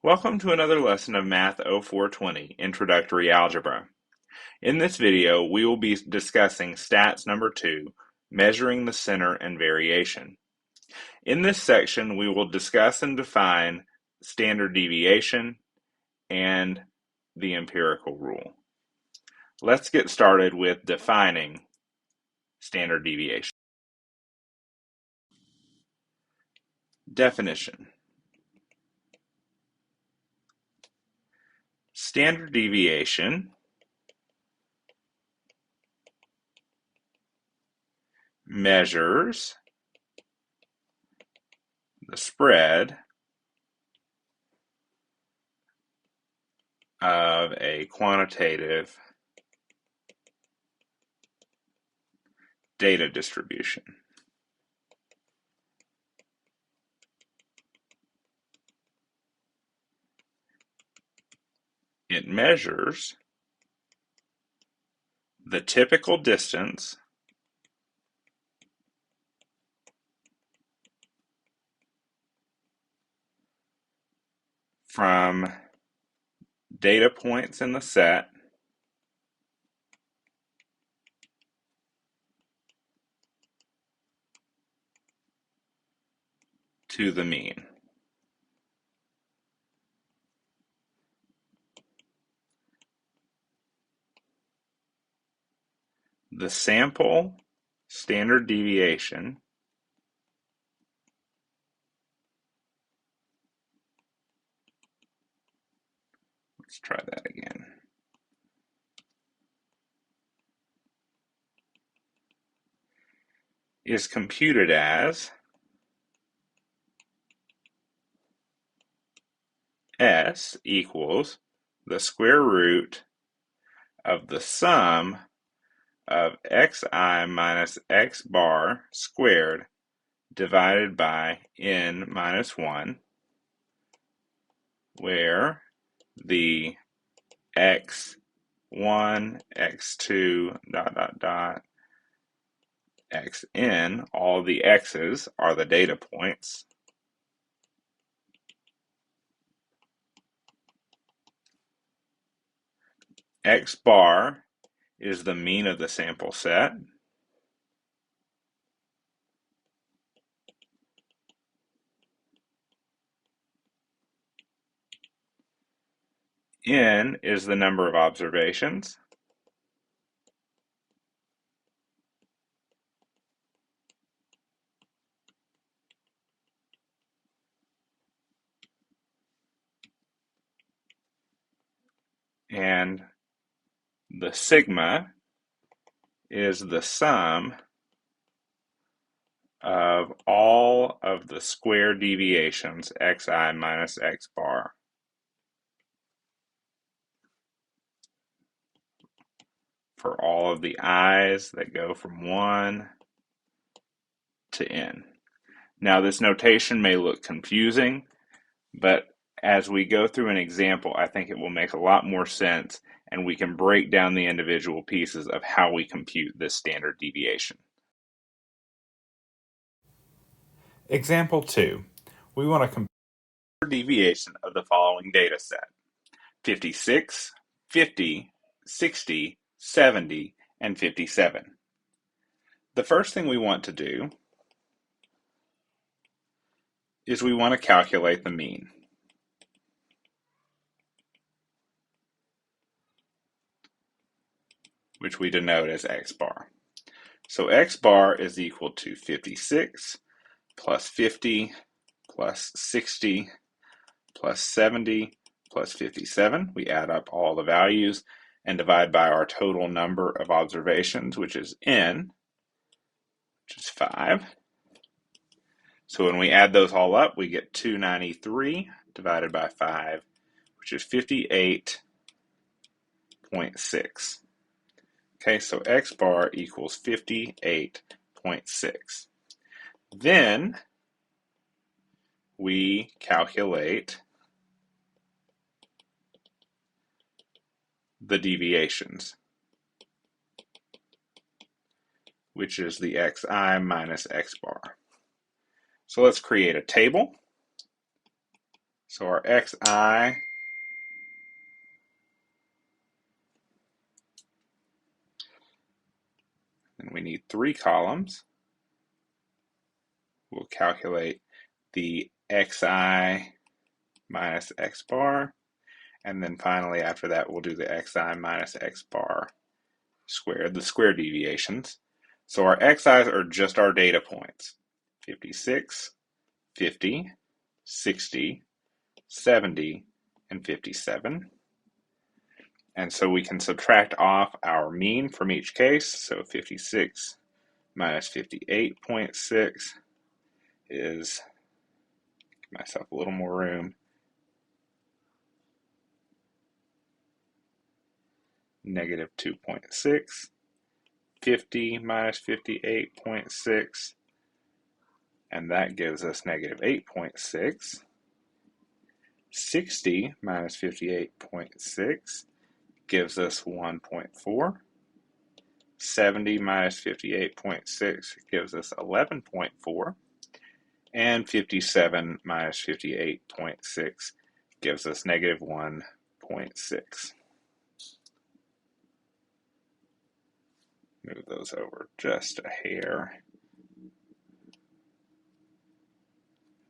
Welcome to another lesson of Math 0420, Introductory Algebra. In this video, we will be discussing stats number 2, measuring the center and variation. In this section, we will discuss and define standard deviation and the empirical rule. Let's get started with defining standard deviation. Definition. Standard deviation measures the spread of a quantitative data distribution. It measures the typical distance from data points in the set to the mean. The sample standard deviation let's try that again. Is computed as S equals the square root of the sum of xi minus x bar squared divided by n minus 1, where the x1, x2, xn, all the x's are the data points, x bar is the mean of the sample set, n is the number of observations, and the sigma is the sum of all of the square deviations xi minus x bar for all of the i's that go from 1 to n. Now this notation may look confusing, but as we go through an example, I think it will make a lot more sense, and we can break down the individual pieces of how we compute this standard deviation. Example 2. We want to compute the deviation of the following data set: 56, 50, 60, 70, and 57. The first thing we want to do is we want to calculate the mean, which we denote as x bar. So x bar is equal to 56 plus 50 plus 60 plus 70 plus 57. We add up all the values and divide by our total number of observations, which is n, which is 5. So when we add those all up, we get 293 divided by 5, which is 58.6. Okay, so x bar equals 58.6. Then we calculate the deviations, which is the xi minus x bar. So let's create a table. So our xi, and we need 3 columns. We'll calculate the xi minus x bar, and then finally after that we'll do the xi minus x bar squared, the square deviations. So our xi's are just our data points: 56, 50, 60, 70, and 57. And so we can subtract off our mean from each case. So 56 minus 58.6 is, give myself a little more room, negative 2.6. 50 minus 58.6, and that gives us negative 8.6. 60 minus 58.6 gives us 1.4. 70 minus 58.6 gives us 11.4. And 57 minus 58.6 gives us negative 1.6. Move those over just a hair.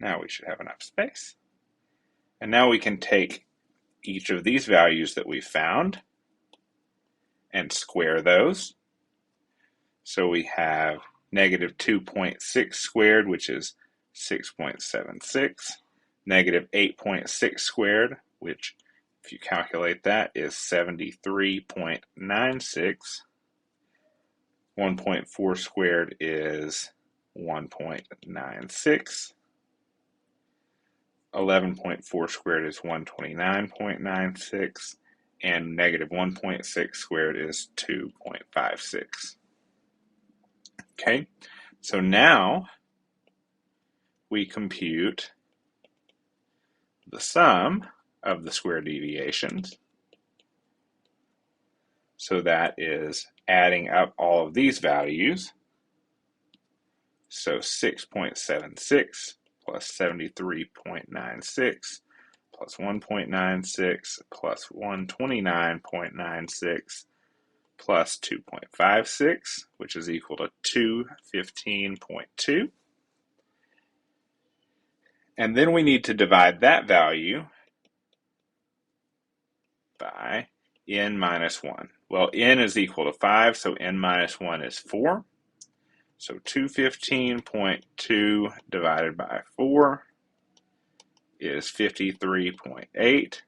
Now we should have enough space. And now we can take each of these values that we found and square those. So we have negative 2.6 squared, which is 6.76. Negative 8.6 squared, which, if you calculate that, is 73.96. 1.4 squared is 1.96. 11.4 squared is 129.96, and negative 1.6 squared is 2.56. Okay, so now we compute the sum of the square deviations. So that is adding up all of these values. So 6.76 plus 73.96 plus 1.96 plus 129.96 plus 2.56, which is equal to 215.2. And then we need to divide that value by n minus 1. Well, n is equal to 5, so n minus 1 is 4. So 215.2 divided by 4 is 53.8.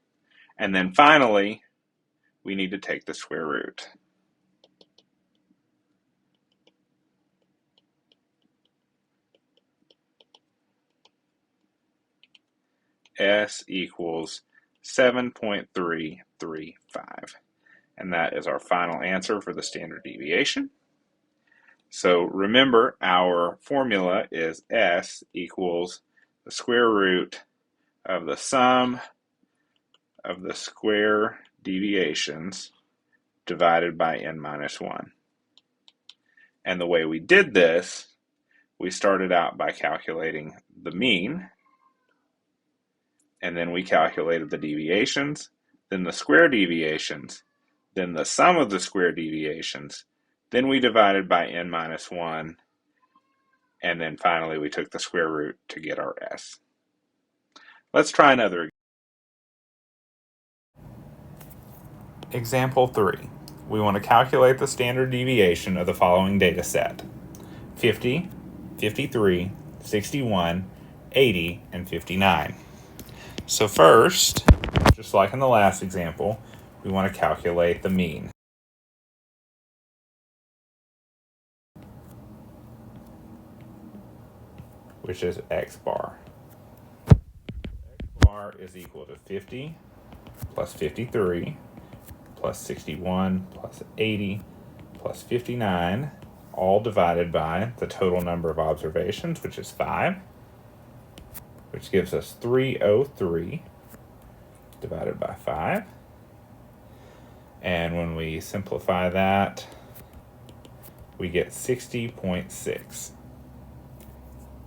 And then finally, we need to take the square root. S equals 7.335. And that is our final answer for the standard deviation. So remember, our formula is S equals the square root of the sum of the square deviations divided by n minus 1. And the way we did this, we started out by calculating the mean, and then we calculated the deviations, then the square deviations, then the sum of the square deviations, then we divided by n minus 1, and then finally we took the square root to get our S. Let's try another. Example 3. We want to calculate the standard deviation of the following data set: 50, 53, 61, 80, and 59. So first, just like in the last example, we want to calculate the mean, which is x bar. X bar is equal to 50 plus 53 plus 61 plus 80 plus 59, all divided by the total number of observations, which is 5, which gives us 303 divided by 5. And when we simplify that, we get 60.6.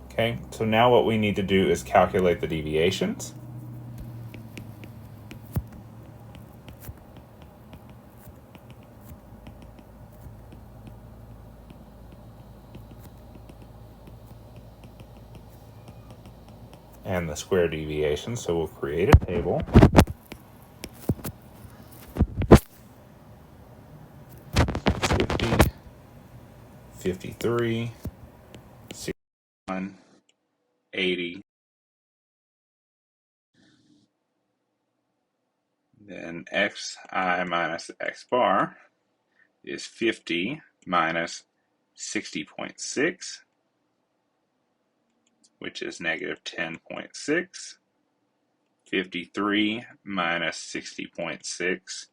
Okay, so now what we need to do is calculate the deviations. and the square deviation. So we'll create a table. 50, 53, 61, 80. Then xi minus x bar is 50 minus 60.6, which is negative 10.6. 53 minus 60.6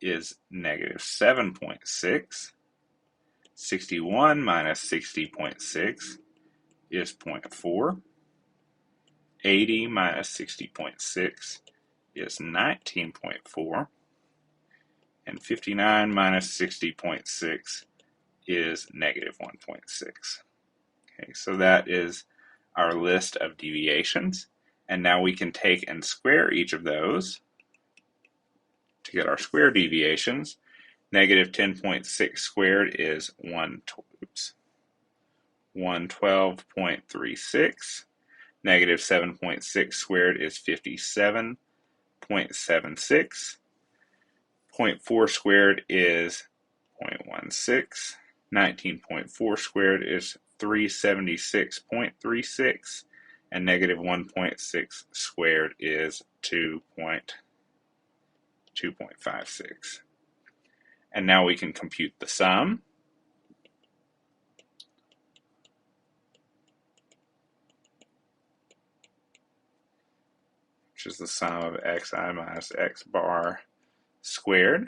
is negative 7.6. 61 minus 60.6 is 0.4. 80 minus 60.6 is 19.4. And 59 minus 60.6 is negative 1.6. Okay, so that is our list of deviations. And now we can take and square each of those to get our square deviations. Negative 10.6 squared is 112.36. Negative 7.6 squared is 57.76. 0.4 squared is 0.16. 19.4 squared is 376.36. And negative 1.6 squared is 2.56. And now we can compute the sum. Which is the sum of xi minus x bar squared.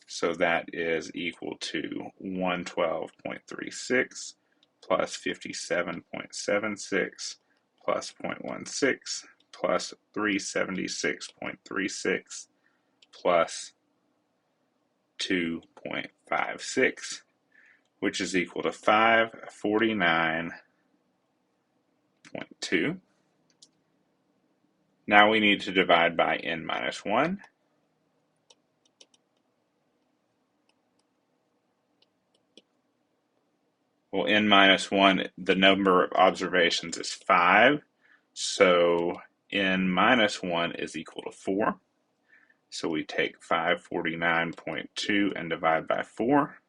So that is equal to 112.36 plus 57.76 plus 0.16 plus 376.36 plus 2.56, which is equal to 549.2. Now we need to divide by n minus 1. Well, n minus 1, the number of observations is 5, so n minus 1 is equal to 4. So we take 549.2 and divide by 4.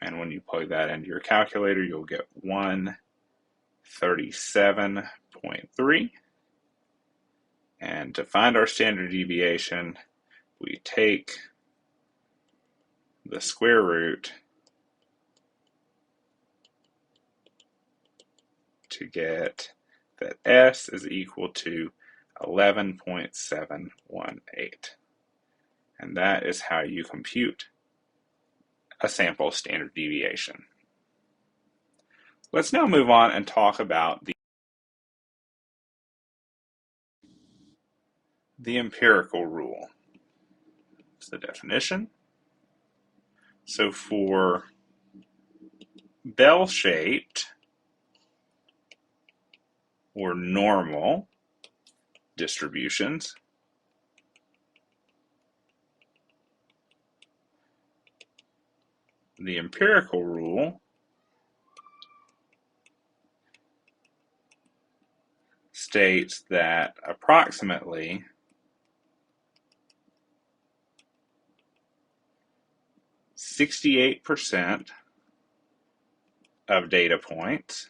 And when you plug that into your calculator, you'll get 137.3. And to find our standard deviation, we take the square root to get that S is equal to 11.718. And that is how you compute a sample standard deviation. Let's now move on and talk about the empirical rule. It's the definition. So for bell-shaped or normal distributions, the empirical rule states that approximately 68% of data points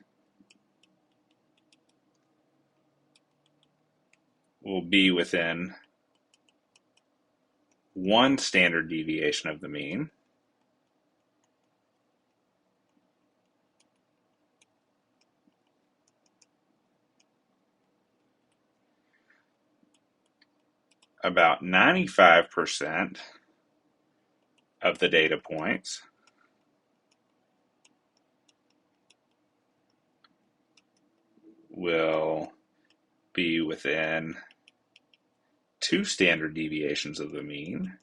will be within one standard deviation of the mean. About 95% of the data points will be within two standard deviations of the mean.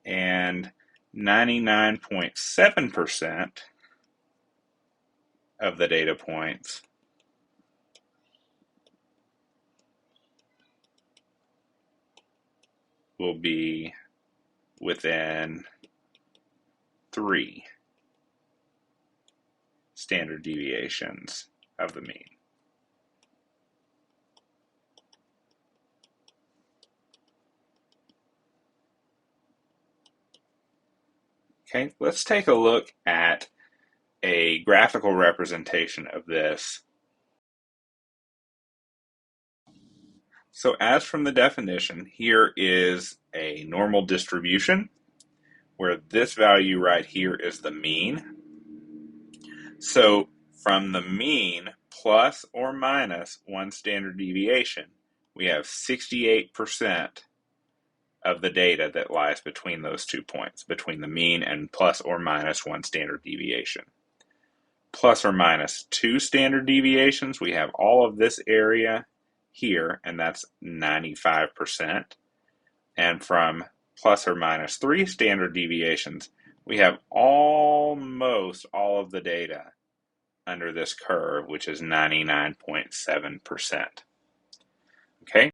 And 99.7% of the data points will be within 3 standard deviations of the mean. Okay, let's take a look at a graphical representation of this. So as from the definition, here is a normal distribution where this value right here is the mean. So from the mean plus or minus 1 standard deviation, we have 68% of the data that lies between those 2 points, between the mean and plus or minus 1 standard deviation. Plus or minus 2 standard deviations, we have all of this area here, and that's 95%. And from plus or minus 3 standard deviations, we have almost all of the data under this curve, which is 99.7%. Okay?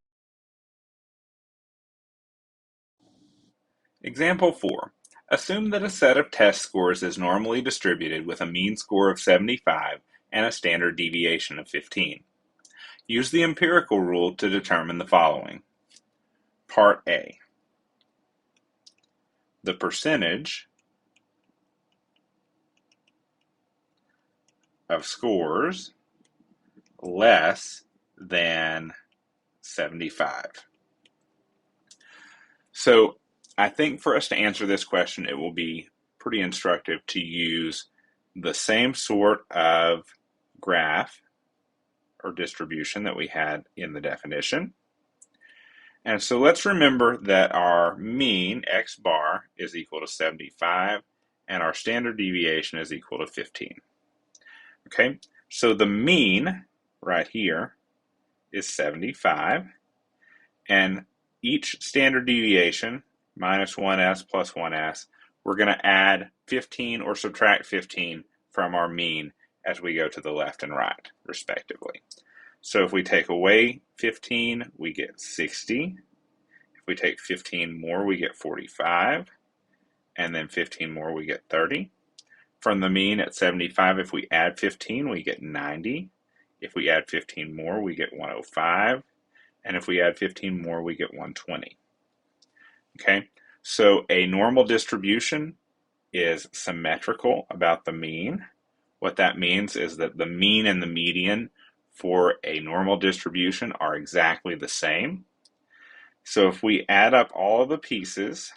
Example 4. Assume that a set of test scores is normally distributed with a mean score of 75 and a standard deviation of 15. Use the empirical rule to determine the following. Part A. The percentage of scores less than 75. So I think for us to answer this question, it will be pretty instructive to use the same sort of graph or distribution that we had in the definition. And so let's remember that our mean, x bar, is equal to 75, and our standard deviation is equal to 15. Okay, so the mean right here is 75, and each standard deviation, minus 1s plus 1s, we're going to add 15 or subtract 15 from our mean as we go to the left and right, respectively. So if we take away 15, we get 60. If we take 15 more, we get 45. And then 15 more, we get 30. From the mean at 75, if we add 15, we get 90. If we add 15 more, we get 105. And if we add 15 more, we get 120. Okay, so a normal distribution is symmetrical about the mean. What that means is that the mean and the median for a normal distribution are exactly the same. So if we add up all of the pieces,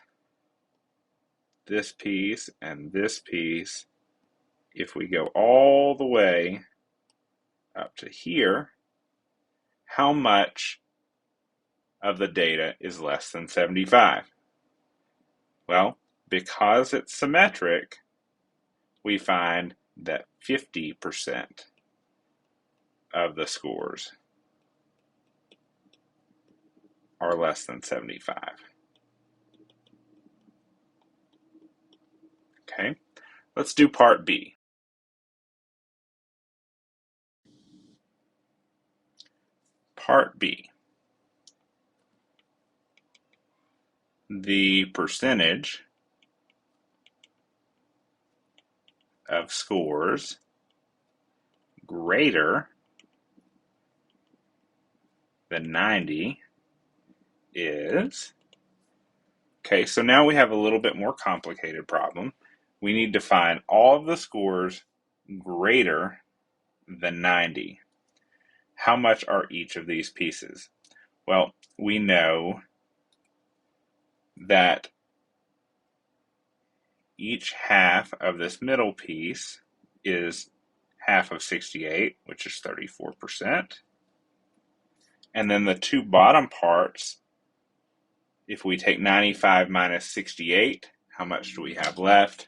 this piece and this piece, if we go all the way up to here, how much of the data is less than 75? Well, because it's symmetric, we find that 50% of the scores are less than 75. Okay, let's do part B. Part B. The percentage of scores greater than 90 is, okay, so now we have a little bit more complicated problem. We need to find all of the scores greater than 90. How much are each of these pieces? Well, we know that each half of this middle piece is half of 68, which is 34%. And then the two bottom parts, if we take 95 minus 68, how much do we have left?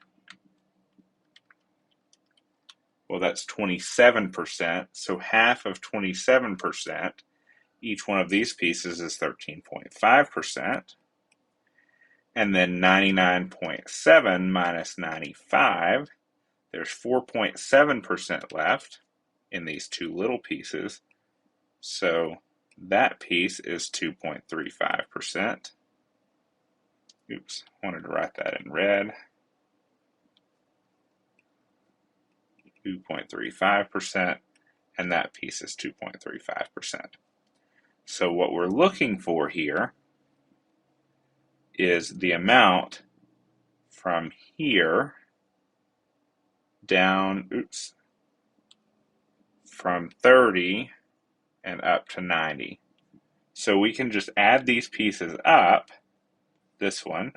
Well, that's 27%. So half of 27%, each one of these pieces is 13.5%. And then 99.7 minus 95, there's 4.7% left in these two little pieces. So that piece is 2.35%. Oops, wanted to write that in red. 2.35%, and that piece is 2.35%. So what we're looking for here is the amount from here down, from 30 and up to 90. So we can just add these pieces up. This one,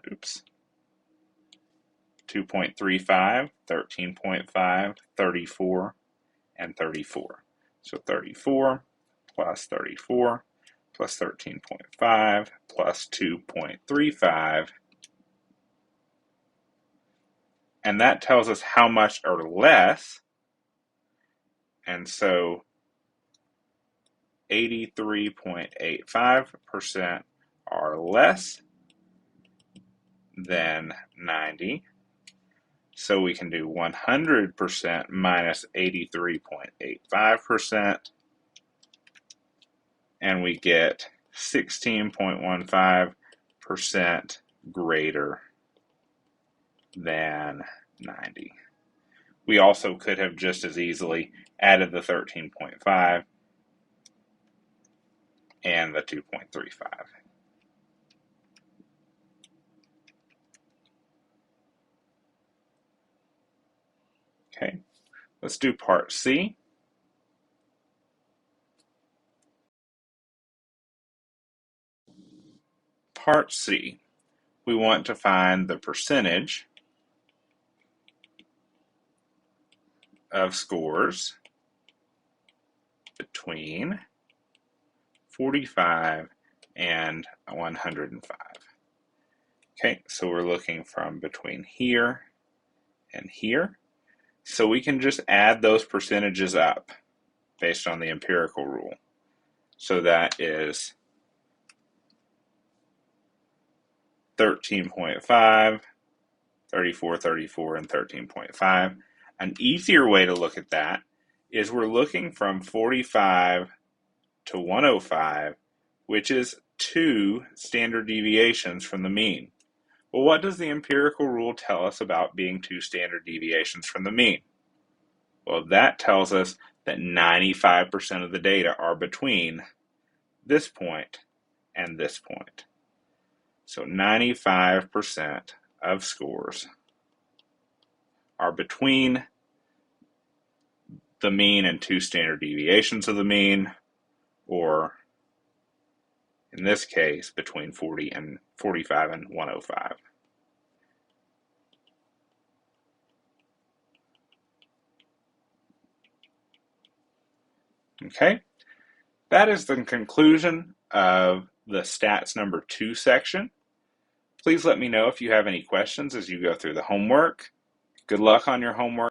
2.35, 13.5, 34, and 34. So 34 plus 34 plus 13.5 plus 2.35. And that tells us how much or less. And so 83.85% are less than 90. So we can do 100% minus 83.85%, and we get 16.15% greater than 90. We also could have just as easily added the 13.5 and the 2.35. Okay, let's do part C. Part C, we want to find the percentage of scores between 45 and 105. Okay, so we're looking from between here and here. So we can just add those percentages up based on the empirical rule. So that is 13.5, 34, 34, and 13.5. An easier way to look at that is we're looking from 45 to 105, which is 2 standard deviations from the mean. Well, what does the empirical rule tell us about being 2 standard deviations from the mean? Well, that tells us that 95% of the data are between this point and this point. So 95% of scores are between the mean and 2 standard deviations of the mean, or in this case, between 45 and 105. Okay, that is the conclusion of the stats number 2 section. Please let me know if you have any questions as you go through the homework. Good luck on your homework.